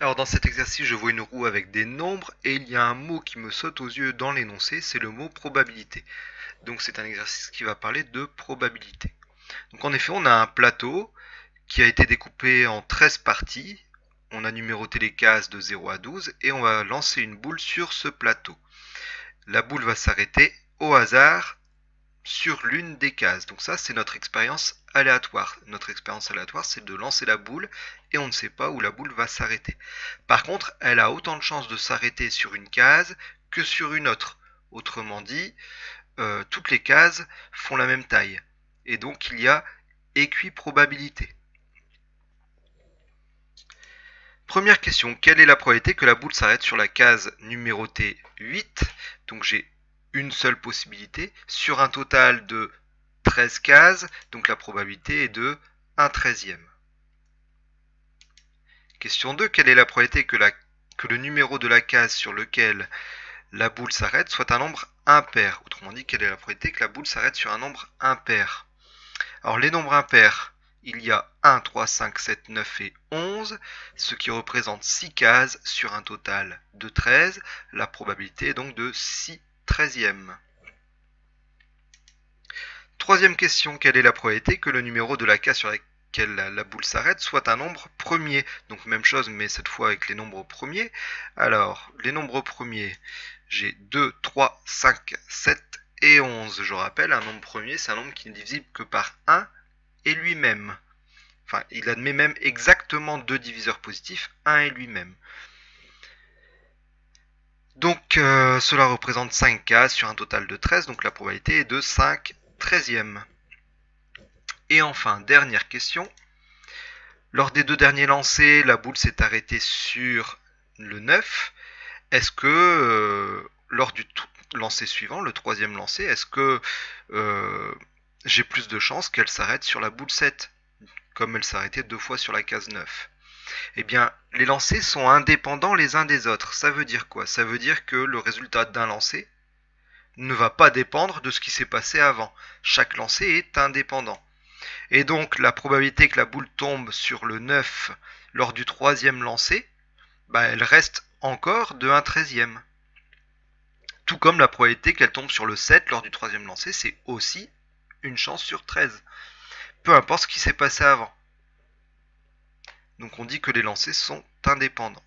Alors dans cet exercice, je vois une roue avec des nombres et il y a un mot qui me saute aux yeux dans l'énoncé, c'est le mot probabilité. Donc c'est un exercice qui va parler de probabilité. Donc en effet, on a un plateau qui a été découpé en 13 parties. On a numéroté les cases de 0 à 12 et on va lancer une boule sur ce plateau. La boule va s'arrêter au hasard sur l'une des cases. Donc ça, c'est notre expérience aléatoire. Notre expérience aléatoire, c'est de lancer la boule et on ne sait pas où la boule va s'arrêter. Par contre, elle a autant de chances de s'arrêter sur une case que sur une autre. Autrement dit, toutes les cases font la même taille. Et donc, il y a équiprobabilité. Première question, quelle est la probabilité que la boule s'arrête sur la case numérotée 8? Donc j'ai une seule possibilité sur un total de 13 cases, donc la probabilité est de 1/13e. Question 2, quelle est la probabilité que le numéro de la case sur lequel la boule s'arrête soit un nombre impair? Autrement dit, quelle est la probabilité que la boule s'arrête sur un nombre impair? Alors les nombres impairs, il y a 1, 3, 5, 7, 9 et 11, ce qui représente 6 cases sur un total de 13. La probabilité est donc de 6/13e. Troisième question, quelle est la probabilité que le numéro de la case sur laquelle la boule s'arrête soit un nombre premier? Donc même chose, mais cette fois avec les nombres premiers. Alors, les nombres premiers, j'ai 2, 3, 5, 7 et 11. Je rappelle, un nombre premier, c'est un nombre qui n'est divisible que par 1 et lui-même. Enfin, il admet même exactement deux diviseurs positifs, 1 et lui-même. Donc cela représente 5 cases sur un total de 13, donc la probabilité est de 5/13e. Et enfin, dernière question. Lors des deux derniers lancers, la boule s'est arrêtée sur le 9. Est-ce que lors du lancer suivant, le troisième lancer, est-ce que j'ai plus de chances qu'elle s'arrête sur la boule 7, comme elle s'arrêtait deux fois sur la case 9? Eh bien, les lancers sont indépendants les uns des autres. Ça veut dire quoi? Ça veut dire que le résultat d'un lancer ne va pas dépendre de ce qui s'est passé avant. Chaque lancer est indépendant. Et donc, la probabilité que la boule tombe sur le 9 lors du troisième lancer, elle reste encore de 1/13e. Tout comme la probabilité qu'elle tombe sur le 7 lors du troisième lancer, c'est aussi une chance sur 13. Peu importe ce qui s'est passé avant. Donc on dit que les lancers sont indépendants.